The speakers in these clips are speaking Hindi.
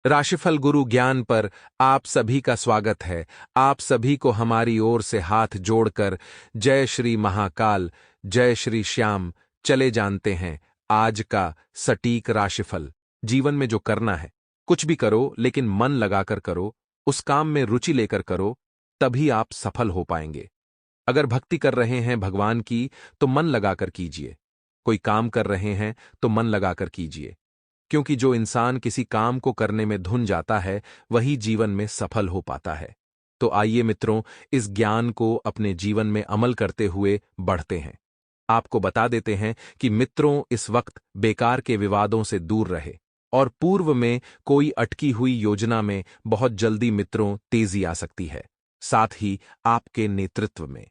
राशिफल गुरु ज्ञान पर आप सभी का स्वागत है। आप सभी को हमारी ओर से हाथ जोड़कर जय श्री महाकाल, जय श्री श्याम। चले जानते हैं आज का सटीक राशिफल। जीवन में जो करना है, कुछ भी करो लेकिन मन लगाकर करो, उस काम में रुचि लेकर करो, तभी आप सफल हो पाएंगे। अगर भक्ति कर रहे हैं भगवान की तो मन लगाकर कीजिए। कोई काम कर रहे हैं तो मन लगाकर कीजिए, क्योंकि जो इंसान किसी काम को करने में धुन जाता है वही जीवन में सफल हो पाता है। तो आइए मित्रों, इस ज्ञान को अपने जीवन में अमल करते हुए बढ़ते हैं। आपको बता देते हैं कि मित्रों, इस वक्त बेकार के विवादों से दूर रहे और पूर्व में कोई अटकी हुई योजना में बहुत जल्दी मित्रों तेजी आ सकती है। साथ ही आपके नेतृत्व में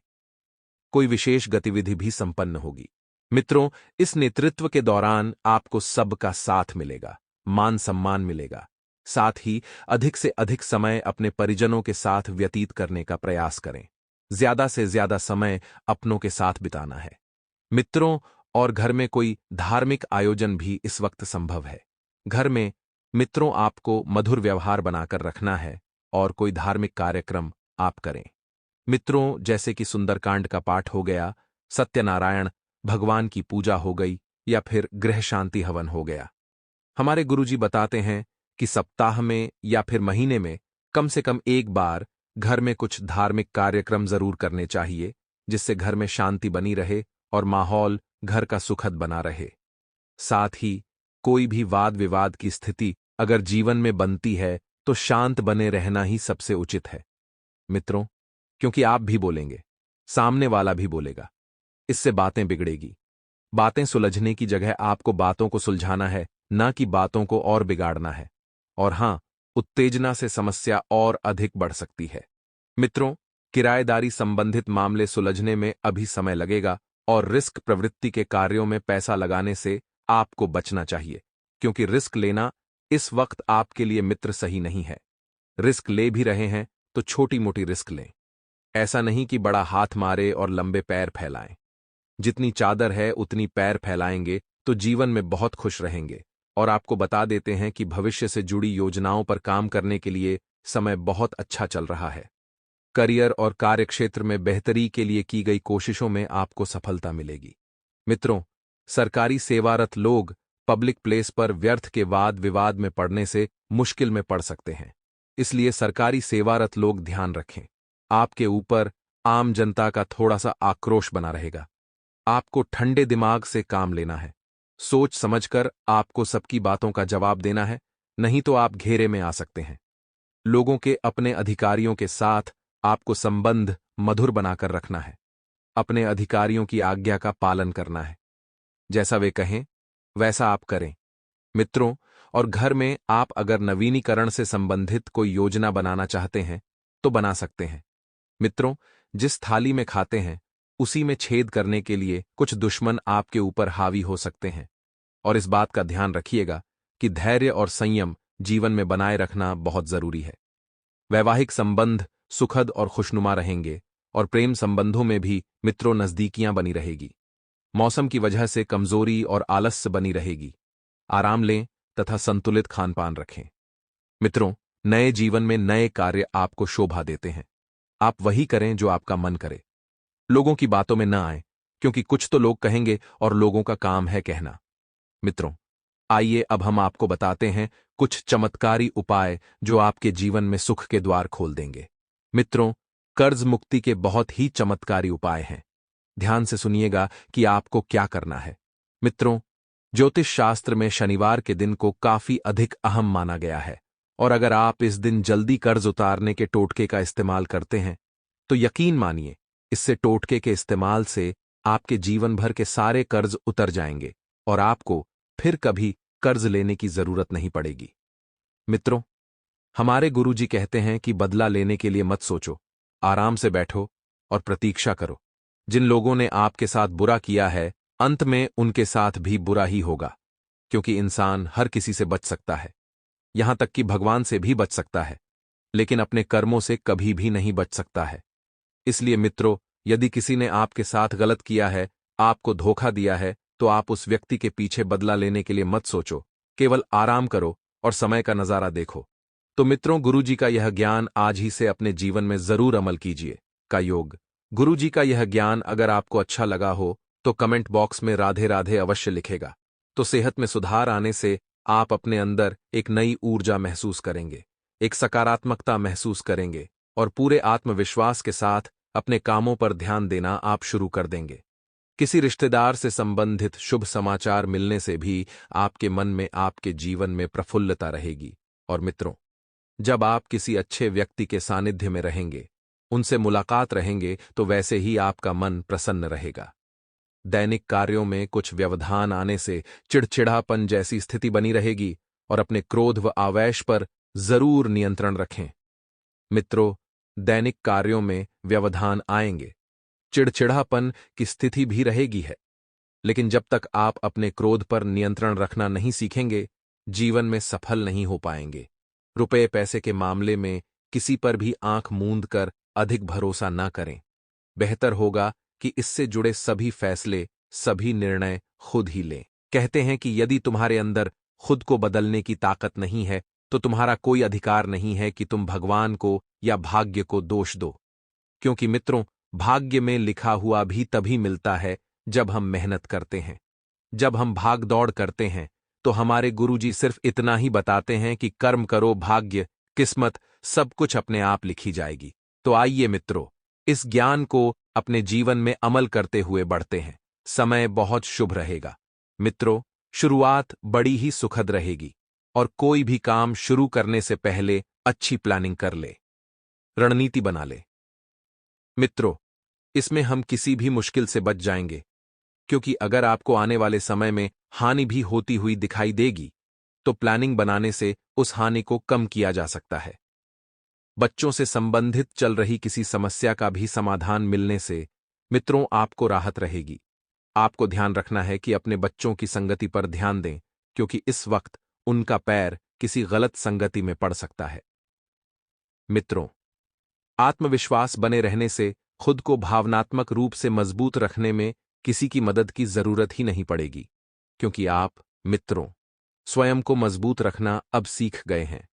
कोई विशेष गतिविधि भी संपन्न होगी। मित्रों, इस नेतृत्व के दौरान आपको सबका साथ मिलेगा, मान सम्मान मिलेगा। साथ ही अधिक से अधिक समय अपने परिजनों के साथ व्यतीत करने का प्रयास करें। ज्यादा से ज्यादा समय अपनों के साथ बिताना है। मित्रों, और घर में कोई धार्मिक आयोजन भी इस वक्त संभव है। घर में मित्रों आपको मधुर व्यवहार बनाकर रखना है और कोई धार्मिक कार्यक्रम आप करें। मित्रों, जैसे कि सुंदरकांड का पाठ हो गया, सत्यनारायण भगवान की पूजा हो गई, या फिर गृह शांति हवन हो गया। हमारे गुरुजी बताते हैं कि सप्ताह में या फिर महीने में कम से कम एक बार घर में कुछ धार्मिक कार्यक्रम जरूर करने चाहिए, जिससे घर में शांति बनी रहे और माहौल घर का सुखद बना रहे। साथ ही कोई भी वाद विवाद की स्थिति अगर जीवन में बनती है तो शांत बने रहना ही सबसे उचित है मित्रों, क्योंकि आप भी बोलेंगे, सामने वाला भी बोलेगा, इससे बातें बिगड़ेगी। बातें सुलझने की जगह आपको बातों को सुलझाना है, ना कि बातों को और बिगाड़ना है। और हां, उत्तेजना से समस्या और अधिक बढ़ सकती है। मित्रों, किराएदारी संबंधित मामले सुलझने में अभी समय लगेगा और रिस्क प्रवृत्ति के कार्यों में पैसा लगाने से आपको बचना चाहिए, क्योंकि रिस्क लेना इस वक्त आपके लिए मित्र सही नहीं है। रिस्क ले भी रहे हैं तो छोटी मोटी रिस्क लें। ऐसा नहीं कि बड़ा हाथ मारे और लंबे पैर फैलाएं। जितनी चादर है उतनी पैर फैलाएंगे तो जीवन में बहुत खुश रहेंगे। और आपको बता देते हैं कि भविष्य से जुड़ी योजनाओं पर काम करने के लिए समय बहुत अच्छा चल रहा है। करियर और कार्यक्षेत्र में बेहतरी के लिए की गई कोशिशों में आपको सफलता मिलेगी। मित्रों, सरकारी सेवारत लोग पब्लिक प्लेस पर व्यर्थ के वाद विवाद में पड़ने से मुश्किल में पड़ सकते हैं। इसलिए सरकारी सेवारत लोग ध्यान रखें। आपके ऊपर आम जनता का थोड़ा सा आक्रोश बना रहेगा। आपको ठंडे दिमाग से काम लेना है। सोच समझकर आपको सबकी बातों का जवाब देना है, नहीं तो आप घेरे में आ सकते हैं। लोगों के अपने अधिकारियों के साथ आपको संबंध मधुर बनाकर रखना है। अपने अधिकारियों की आज्ञा का पालन करना है। जैसा वे कहें वैसा आप करें। मित्रों, और घर में आप अगर नवीनीकरण से संबंधित कोई योजना बनाना चाहते हैं तो बना सकते हैं। मित्रों, जिस थाली में खाते हैं उसी में छेद करने के लिए कुछ दुश्मन आपके ऊपर हावी हो सकते हैं। और इस बात का ध्यान रखिएगा कि धैर्य और संयम जीवन में बनाए रखना बहुत जरूरी है। वैवाहिक संबंध सुखद और खुशनुमा रहेंगे और प्रेम संबंधों में भी मित्रों नजदीकियां बनी रहेगी। मौसम की वजह से कमजोरी और आलस्य बनी रहेगी। आराम लें तथा संतुलित खानपान रखें। मित्रों, नए जीवन में नए कार्य आपको शोभा देते हैं। आप वही करें जो आपका मन करे। लोगों की बातों में न आए, क्योंकि कुछ तो लोग कहेंगे और लोगों का काम है कहना। मित्रों, आइए अब हम आपको बताते हैं कुछ चमत्कारी उपाय जो आपके जीवन में सुख के द्वार खोल देंगे। मित्रों, कर्ज मुक्ति के बहुत ही चमत्कारी उपाय हैं। ध्यान से सुनिएगा कि आपको क्या करना है। मित्रों, ज्योतिष शास्त्र में शनिवार के दिन को काफी अधिक अहम माना गया है, और अगर आप इस दिन जल्दी कर्ज उतारने के टोटके का इस्तेमाल करते हैं तो यकीन मानिए, इससे टोटके के इस्तेमाल से आपके जीवन भर के सारे कर्ज उतर जाएंगे और आपको फिर कभी कर्ज लेने की जरूरत नहीं पड़ेगी। मित्रों, हमारे गुरुजी कहते हैं कि बदला लेने के लिए मत सोचो, आराम से बैठो और प्रतीक्षा करो। जिन लोगों ने आपके साथ बुरा किया है, अंत में उनके साथ भी बुरा ही होगा, क्योंकि इंसान हर किसी से बच सकता है, यहां तक कि भगवान से भी बच सकता है, लेकिन अपने कर्मों से कभी भी नहीं बच सकता है। इसलिए मित्रों, यदि किसी ने आपके साथ गलत किया है, आपको धोखा दिया है, तो आप उस व्यक्ति के पीछे बदला लेने के लिए मत सोचो। केवल आराम करो और समय का नजारा देखो। तो मित्रों, गुरुजी का यह ज्ञान आज ही से अपने जीवन में जरूर अमल कीजिए। का योग। गुरुजी का यह ज्ञान अगर आपको अच्छा लगा हो तो कमेंट बॉक्स में राधे राधे अवश्य लिखेगा। तो सेहत में सुधार आने से आप अपने अंदर एक नई ऊर्जा महसूस करेंगे, एक सकारात्मकता महसूस करेंगे और पूरे आत्मविश्वास के साथ अपने कामों पर ध्यान देना आप शुरू कर देंगे। किसी रिश्तेदार से संबंधित शुभ समाचार मिलने से भी आपके मन में, आपके जीवन में प्रफुल्लता रहेगी। और मित्रों, जब आप किसी अच्छे व्यक्ति के सानिध्य में रहेंगे, उनसे मुलाकात रहेंगे, तो वैसे ही आपका मन प्रसन्न रहेगा। दैनिक कार्यों में कुछ व्यवधान आने से चिड़चिड़ापन जैसी स्थिति बनी रहेगी और अपने क्रोध व आवेश पर जरूर नियंत्रण रखें। मित्रों, दैनिक कार्यों में व्यवधान आएंगे, चिड़चिड़ापन की स्थिति भी रहेगी है, लेकिन जब तक आप अपने क्रोध पर नियंत्रण रखना नहीं सीखेंगे, जीवन में सफल नहीं हो पाएंगे। रुपए पैसे के मामले में किसी पर भी आंख मूंद कर अधिक भरोसा न करें। बेहतर होगा कि इससे जुड़े सभी फैसले, सभी निर्णय खुद ही लें। कहते हैं कि यदि तुम्हारे अंदर खुद को बदलने की ताकत नहीं है, तो तुम्हारा कोई अधिकार नहीं है कि तुम भगवान को या भाग्य को दोष दो। क्योंकि मित्रों, भाग्य में लिखा हुआ भी तभी मिलता है जब हम मेहनत करते हैं। जब हम भाग दौड़ करते हैं तो हमारे गुरुजी सिर्फ इतना ही बताते हैं कि कर्म करो, भाग्य, किस्मत सब कुछ अपने आप लिखी जाएगी। तो आइए मित्रों, इस ज्ञान को अपने जीवन में अमल करते हुए बढ़ते हैं। समय बहुत शुभ रहेगा। मित्रों, शुरुआत बड़ी ही सुखद रहेगी और कोई भी काम शुरू करने से पहले अच्छी प्लानिंग कर ले, रणनीति बना ले। मित्रों, इसमें हम किसी भी मुश्किल से बच जाएंगे, क्योंकि अगर आपको आने वाले समय में हानि भी होती हुई दिखाई देगी, तो प्लानिंग बनाने से उस हानि को कम किया जा सकता है। बच्चों से संबंधित चल रही किसी समस्या का भी समाधान मिलने से मित्रों आपको राहत रहेगी। आपको ध्यान रखना है कि अपने बच्चों की संगति पर ध्यान दें, क्योंकि इस वक्त उनका पैर किसी गलत संगति में पड़ सकता है। मित्रों, आत्मविश्वास बने रहने से खुद को भावनात्मक रूप से मजबूत रखने में किसी की मदद की जरूरत ही नहीं पड़ेगी, क्योंकि आप मित्रों स्वयं को मजबूत रखना अब सीख गए हैं।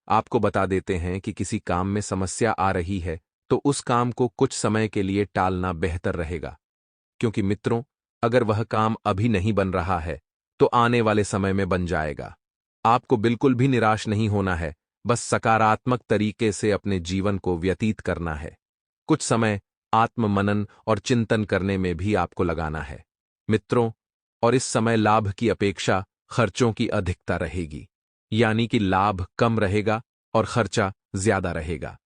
आपको बता देते हैं कि किसी काम में समस्या आ रही है तो उस काम को कुछ समय के लिए टालना बेहतर रहेगा, क्योंकि मित्रों अगर वह काम अभी नहीं बन रहा है तो आने वाले समय में बन जाएगा। आपको बिल्कुल भी निराश नहीं होना है, बस सकारात्मक तरीके से अपने जीवन को व्यतीत करना है। कुछ समय आत्ममनन और चिंतन करने में भी आपको लगाना है मित्रों, और इस समय लाभ की अपेक्षा खर्चों की अधिकता रहेगी, यानी कि लाभ कम रहेगा और खर्चा ज्यादा रहेगा,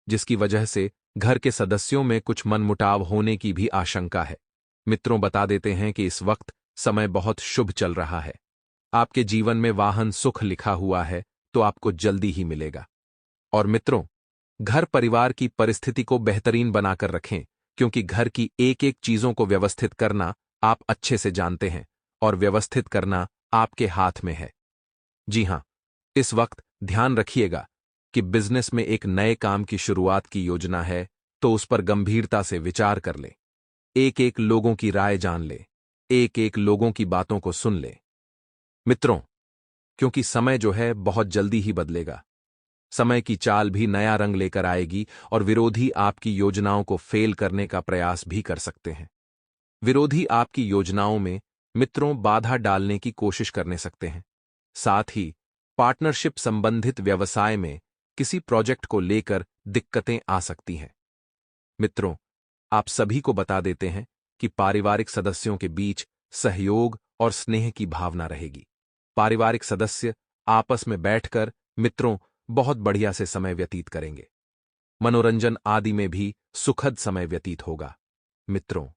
जिसकी वजह से घर के सदस्यों में कुछ मनमुटाव होने की भी आशंका है। मित्रों, बता देते हैं कि इस वक्त समय बहुत शुभ चल रहा है। आपके जीवन में वाहन सुख लिखा हुआ है तो आपको जल्दी ही मिलेगा। और मित्रों, घर परिवार की परिस्थिति को बेहतरीन बनाकर रखें, क्योंकि घर की एक एक चीजों को व्यवस्थित करना आप अच्छे से जानते हैं और व्यवस्थित करना आपके हाथ में है। जी हां, इस वक्त ध्यान रखिएगा कि बिजनेस में एक नए काम की शुरुआत की योजना है तो उस पर गंभीरता से विचार कर ले। एक एक लोगों की राय जान ले, एक एक लोगों की बातों को सुन ले। मित्रों, क्योंकि समय जो है बहुत जल्दी ही बदलेगा। समय की चाल भी नया रंग लेकर आएगी और विरोधी आपकी योजनाओं को फेल करने का प्रयास भी कर सकते हैं। विरोधी आपकी योजनाओं में मित्रों बाधा डालने की कोशिश करने सकते हैं। साथ ही पार्टनरशिप संबंधित व्यवसाय में किसी प्रोजेक्ट को लेकर दिक्कतें आ सकती हैं। मित्रों, आप सभी को बता देते हैं कि पारिवारिक सदस्यों के बीच सहयोग और स्नेह की भावना रहेगी। पारिवारिक सदस्य आपस में बैठकर मित्रों बहुत बढ़िया से समय व्यतीत करेंगे। मनोरंजन आदि में भी सुखद समय व्यतीत होगा। मित्रों,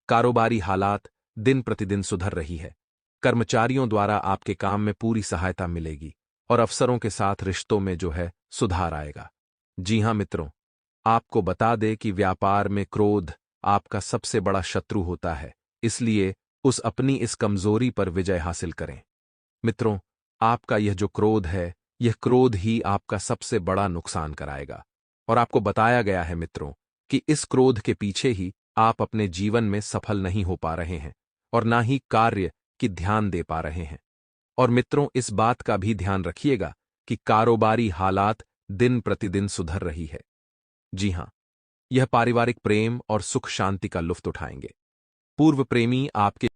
कारोबारी हालात दिन प्रतिदिन सुधर रही है। कर्मचारियों द्वारा आपके काम में पूरी सहायता मिलेगी और अफसरों के साथ रिश्तों में जो है सुधार आएगा। जी हां मित्रों, आपको बता दे कि व्यापार में क्रोध आपका सबसे बड़ा शत्रु होता है, इसलिए उस अपनी इस कमजोरी पर विजय हासिल करें। मित्रों, आपका यह जो क्रोध है, यह क्रोध ही आपका सबसे बड़ा नुकसान कराएगा। और आपको बताया गया है मित्रों कि इस क्रोध के पीछे ही आप अपने जीवन में सफल नहीं हो पा रहे हैं और ना ही कार्य की ध्यान दे पा रहे हैं। और मित्रों, इस बात का भी ध्यान रखिएगा कि कारोबारी हालात दिन प्रतिदिन सुधर रही है। जी हां, यह पारिवारिक प्रेम और सुख शांति का लुफ्त उठाएंगे। पूर्व प्रेमी आपके